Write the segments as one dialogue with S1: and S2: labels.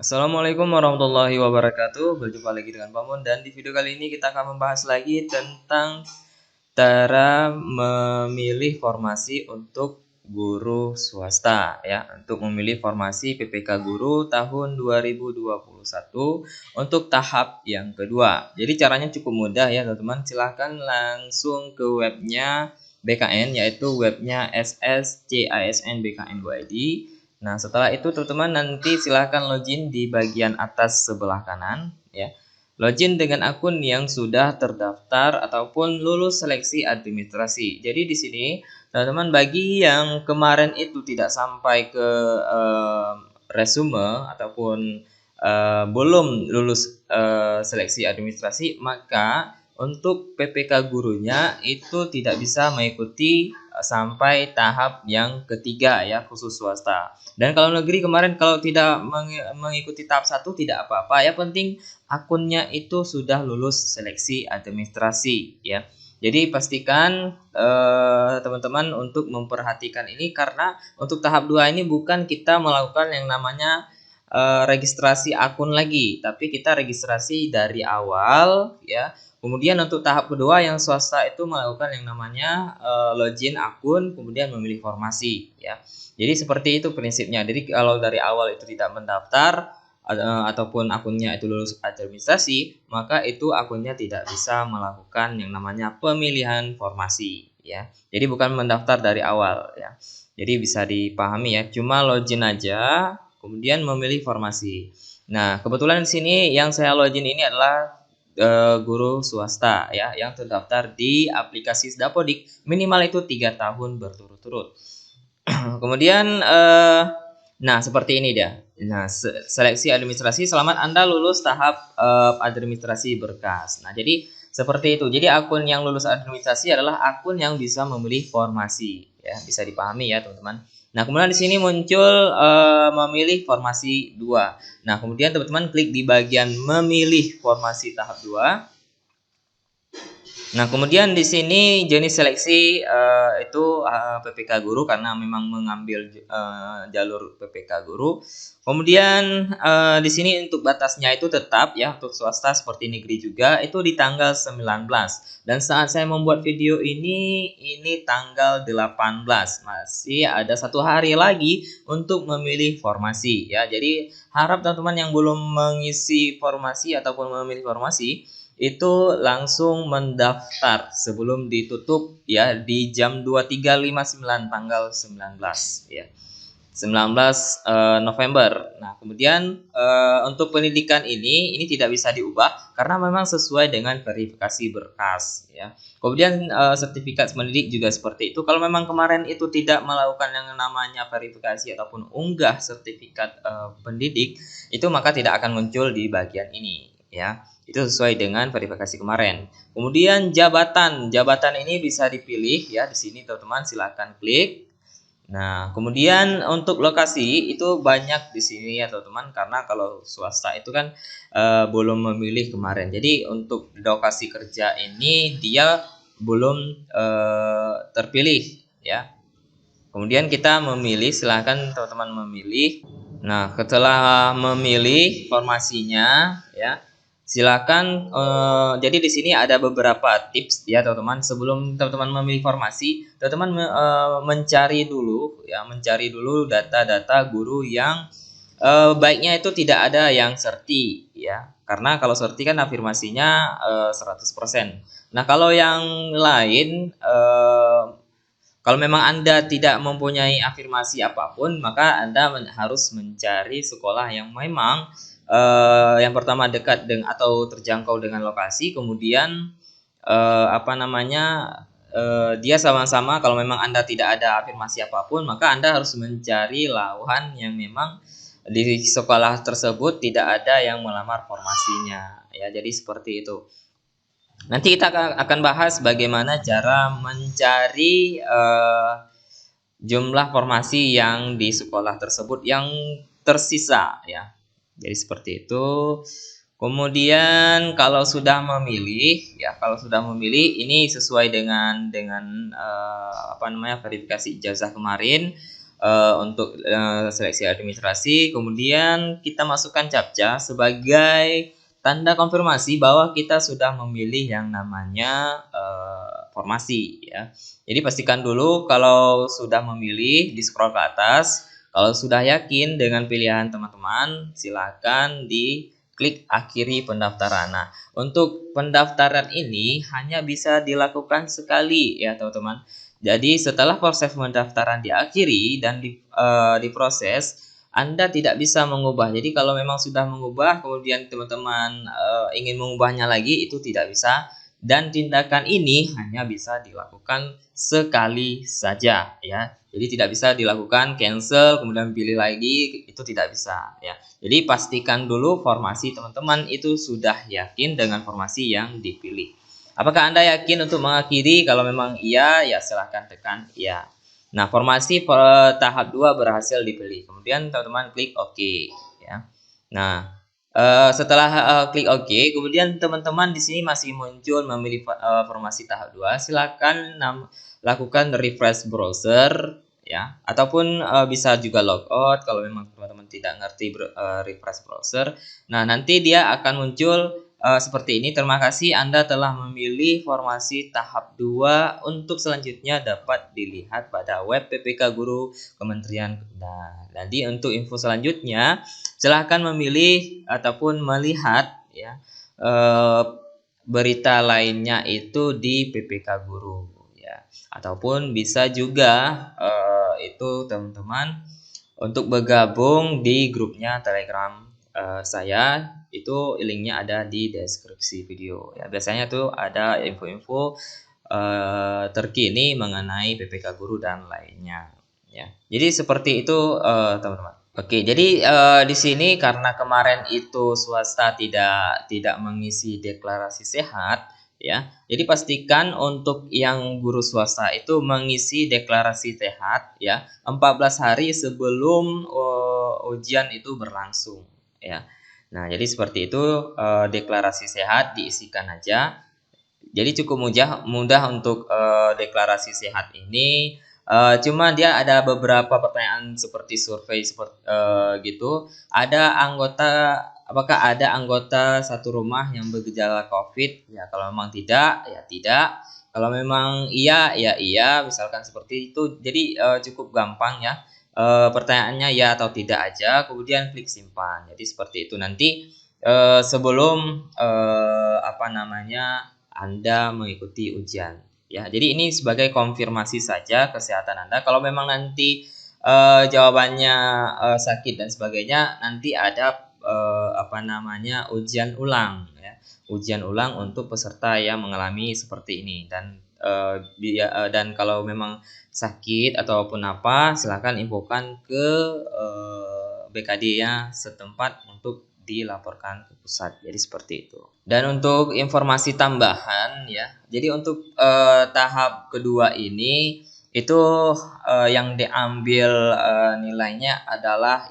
S1: Assalamualaikum warahmatullahi wabarakatuh. Berjumpa lagi dengan Pak Mun, dan di video kali ini kita akan membahas lagi tentang cara memilih formasi untuk guru swasta ya, untuk memilih formasi PPK Guru tahun 2021 untuk tahap yang kedua. Jadi caranya cukup mudah ya teman-teman. Silahkan langsung ke webnya BKN, yaitu webnya sscisnbkn.id. Nah, setelah itu teman-teman nanti silahkan login di bagian atas sebelah kanan ya. Login dengan akun yang sudah terdaftar ataupun lulus seleksi administrasi. Jadi di sini teman-teman, bagi yang kemarin itu tidak sampai ke resume ataupun belum lulus seleksi administrasi, maka untuk PPK gurunya itu tidak bisa mengikuti sampai tahap yang ketiga ya, khusus swasta. Dan kalau negeri kemarin kalau tidak mengikuti tahap 1 tidak apa-apa, ya penting akunnya itu sudah lulus seleksi administrasi ya. Jadi pastikan teman-teman untuk memperhatikan ini, karena untuk tahap 2 ini bukan kita melakukan yang namanya registrasi akun lagi, tapi kita registrasi dari awal ya. Kemudian untuk tahap kedua yang swasta itu melakukan yang namanya login akun, kemudian memilih formasi ya. Jadi seperti itu prinsipnya. Jadi kalau dari awal itu tidak mendaftar ataupun akunnya itu lulus administrasi, maka itu akunnya tidak bisa melakukan yang namanya pemilihan formasi ya. Jadi bukan mendaftar dari awal ya. Jadi bisa dipahami ya, cuma login aja kemudian memilih formasi. Nah, kebetulan di sini yang saya login ini adalah guru swasta ya, yang terdaftar di aplikasi Dapodik, minimal itu 3 tahun berturut-turut. Kemudian nah seperti ini dia. Nah, seleksi administrasi, selamat Anda lulus tahap administrasi berkas. Nah, jadi seperti itu. Jadi akun yang lulus administrasi adalah akun yang bisa memilih formasi ya, bisa dipahami ya teman-teman. Nah, kemudian di sini muncul memilih formasi 2. Nah, kemudian teman-teman klik di bagian memilih formasi tahap 2. Nah, kemudian di sini jenis seleksi itu PPK Guru, karena memang mengambil jalur PPK Guru. Kemudian di sini untuk batasnya itu tetap ya, untuk swasta seperti negeri juga itu di tanggal 19. Dan saat saya membuat video ini tanggal 18. Masih ada 1 hari lagi untuk memilih formasi ya. Jadi harap teman-teman yang belum mengisi formasi ataupun memilih formasi itu langsung mendaftar sebelum ditutup ya, di jam 23.59 tanggal 19 ya. 19 November. Nah, kemudian untuk pendidikan ini tidak bisa diubah karena memang sesuai dengan verifikasi berkas ya. Kemudian sertifikat mendidik juga seperti itu. Kalau memang kemarin itu tidak melakukan yang namanya verifikasi ataupun unggah sertifikat pendidik, itu maka tidak akan muncul di bagian ini ya. Itu sesuai dengan verifikasi kemarin. Kemudian jabatan ini bisa dipilih ya. Di sini teman-teman silahkan klik. Nah, kemudian untuk lokasi itu banyak di sini ya teman-teman, karena kalau swasta itu kan belum memilih kemarin. Jadi untuk lokasi kerja ini dia belum terpilih ya. Kemudian kita memilih, silahkan teman-teman memilih. Nah, setelah memilih formasinya ya, silakan jadi di sini ada beberapa tips ya teman-teman. Sebelum teman-teman memilih formasi, teman-teman mencari dulu data-data guru yang baiknya itu tidak ada yang serti ya. Karena kalau serti kan afirmasinya 100%. Nah, kalau yang lain kalau memang Anda tidak mempunyai afirmasi apapun, maka Anda harus mencari sekolah yang memang yang pertama dekat dengan atau terjangkau dengan lokasi, kemudian dia sama-sama, kalau memang Anda tidak ada afirmasi apapun, maka Anda harus mencari lawan yang memang di sekolah tersebut tidak ada yang melamar formasinya ya. Jadi seperti itu. Nanti kita akan bahas bagaimana cara mencari jumlah formasi yang di sekolah tersebut yang tersisa ya. Jadi seperti itu. Kemudian kalau sudah memilih ini sesuai dengan verifikasi ijazah kemarin. untuk seleksi administrasi. Kemudian kita masukkan captcha sebagai tanda konfirmasi bahwa kita sudah memilih yang namanya formasi ya. Jadi pastikan dulu kalau sudah memilih, di scroll ke atas. Kalau sudah yakin dengan pilihan teman-teman, silakan diklik akhiri pendaftaran. Nah, untuk pendaftaran ini hanya bisa dilakukan sekali ya teman-teman. Jadi setelah proses pendaftaran diakhiri dan diproses, Anda tidak bisa mengubah. Jadi kalau memang sudah mengubah, kemudian teman-teman ingin mengubahnya lagi, itu tidak bisa. Dan tindakan ini hanya bisa dilakukan sekali saja ya. Jadi tidak bisa dilakukan cancel kemudian pilih lagi, itu tidak bisa ya. Jadi pastikan dulu formasi teman-teman itu sudah yakin dengan formasi yang dipilih. Apakah Anda yakin untuk mengakhiri? Kalau memang iya, ya silahkan tekan iya. Nah, formasi tahap 2 berhasil dipilih. Kemudian teman-teman klik OK ya. Nah, setelah klik OK, kemudian teman-teman di sini masih muncul memilih formasi tahap 2. Silakan lakukan refresh browser ya, ataupun bisa juga logout kalau memang teman-teman tidak ngerti refresh browser. Nah, nanti dia akan muncul seperti ini. Terima kasih Anda telah memilih formasi tahap 2. Untuk selanjutnya dapat dilihat pada web PPK Guru Kementerian. Nah, jadi untuk info selanjutnya silahkan memilih ataupun melihat ya berita lainnya itu di PPK Guru ya, ataupun bisa juga itu teman-teman untuk bergabung di grupnya Telegram saya, itu linknya ada di deskripsi video ya. Biasanya tuh ada info-info terkini mengenai PPK Guru dan lainnya ya. Jadi seperti itu teman-teman. Oke, jadi di sini karena kemarin itu swasta tidak mengisi deklarasi sehat ya. Jadi pastikan untuk yang guru swasta itu mengisi deklarasi sehat ya 14 hari sebelum ujian itu berlangsung ya. Nah, jadi seperti itu, deklarasi sehat diisikan aja. Jadi cukup mudah untuk deklarasi sehat ini. Cuma dia ada beberapa pertanyaan seperti survei seperti gitu. Apakah ada anggota satu rumah yang bergejala COVID? Ya, kalau memang tidak, ya tidak. Kalau memang iya, ya iya. Misalkan seperti itu. Jadi cukup gampang ya. Pertanyaannya ya atau tidak aja. Kemudian klik simpan. Jadi seperti itu. Nanti sebelum Anda mengikuti ujian. Ya, jadi ini sebagai konfirmasi saja kesehatan Anda. Kalau memang nanti jawabannya sakit dan sebagainya, nanti ada ujian ulang ya. Ujian ulang untuk peserta yang mengalami seperti ini dan kalau memang sakit ataupun apa, silakan infokan ke BKD-nya setempat untuk dilaporkan ke pusat. Jadi seperti itu. Dan untuk informasi tambahan ya, jadi untuk tahap kedua ini itu yang diambil nilainya adalah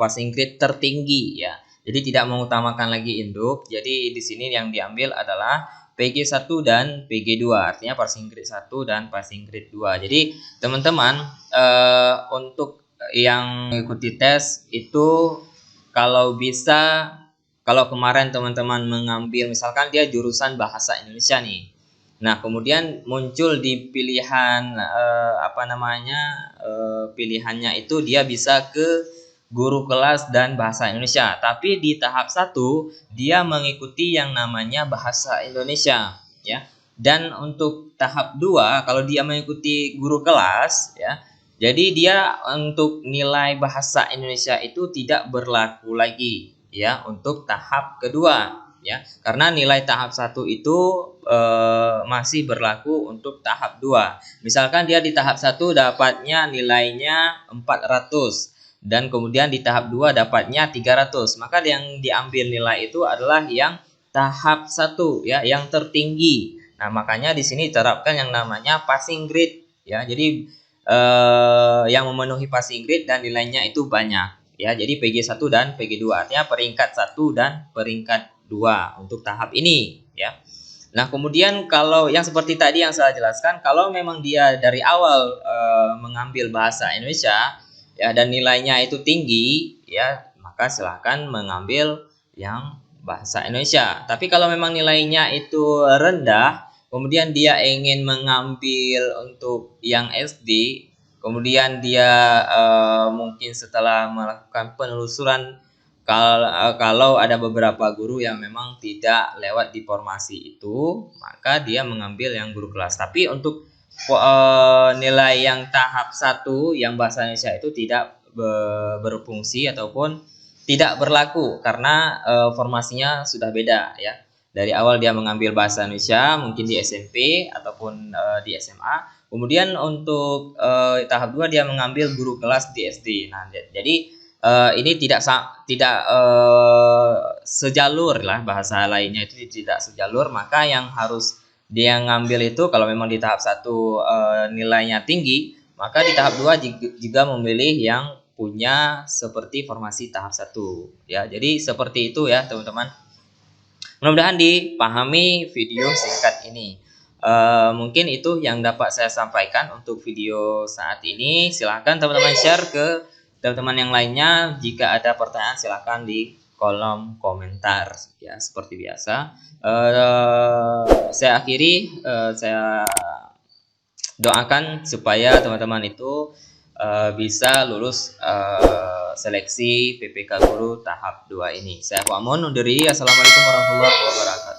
S1: passing grade tertinggi ya. Jadi tidak mengutamakan lagi induk. Jadi di sini yang diambil adalah PG1 dan PG2. Artinya passing grade 1 dan passing grade 2. Jadi teman-teman untuk yang mengikuti tes itu kalau bisa, kalau kemarin teman-teman mengambil misalkan dia jurusan bahasa Indonesia nih. Nah, kemudian muncul di pilihan pilihannya itu dia bisa ke guru kelas dan bahasa Indonesia. Tapi di tahap 1 dia mengikuti yang namanya bahasa Indonesia ya. Dan untuk tahap 2 kalau dia mengikuti guru kelas ya, jadi dia untuk nilai bahasa Indonesia itu tidak berlaku lagi ya untuk tahap kedua ya. Karena nilai tahap 1 itu masih berlaku untuk tahap 2. Misalkan dia di tahap 1 dapatnya nilainya 400 dan kemudian di tahap 2 dapatnya 300. Maka yang diambil nilai itu adalah yang tahap 1 ya, yang tertinggi. Nah, makanya di sini diterapkan yang namanya passing grade ya. Jadi yang memenuhi passing grade dan nilainya itu banyak ya. Jadi PG1 dan PG2 artinya peringkat 1 dan peringkat 2 untuk tahap ini ya. Nah, kemudian kalau yang seperti tadi yang saya jelaskan, kalau memang dia dari awal mengambil bahasa Indonesia ya dan nilainya itu tinggi ya, maka silahkan mengambil yang bahasa Indonesia. Tapi kalau memang nilainya itu rendah, kemudian dia ingin mengambil untuk yang SD, kemudian dia mungkin setelah melakukan penelusuran kalau ada beberapa guru yang memang tidak lewat di formasi itu, maka dia mengambil yang guru kelas. Tapi untuk nilai yang tahap 1 yang bahasa Indonesia itu tidak berfungsi ataupun tidak berlaku karena formasinya sudah beda ya. Dari awal dia mengambil bahasa Indonesia mungkin di SMP ataupun di SMA. Kemudian untuk tahap 2 dia mengambil guru kelas di SD. Nah, jadi ini tidak sejalur lah, bahasa lainnya itu tidak sejalur, maka yang harus dia ngambil itu kalau memang di tahap 1 nilainya tinggi, maka di tahap 2 juga memilih yang punya seperti formasi tahap 1 ya. Jadi seperti itu ya teman-teman. Mudah-mudahan dipahami video singkat ini. Mungkin itu yang dapat saya sampaikan untuk video saat ini. Silahkan teman-teman share ke teman-teman yang lainnya. Jika ada pertanyaan silahkan di kolom komentar ya, seperti biasa. Saya akhiri, saya doakan supaya teman-teman itu bisa lulus seleksi PPK Guru tahap 2 ini. Saya Pak Mon undur diri. Assalamualaikum warahmatullahi wabarakatuh.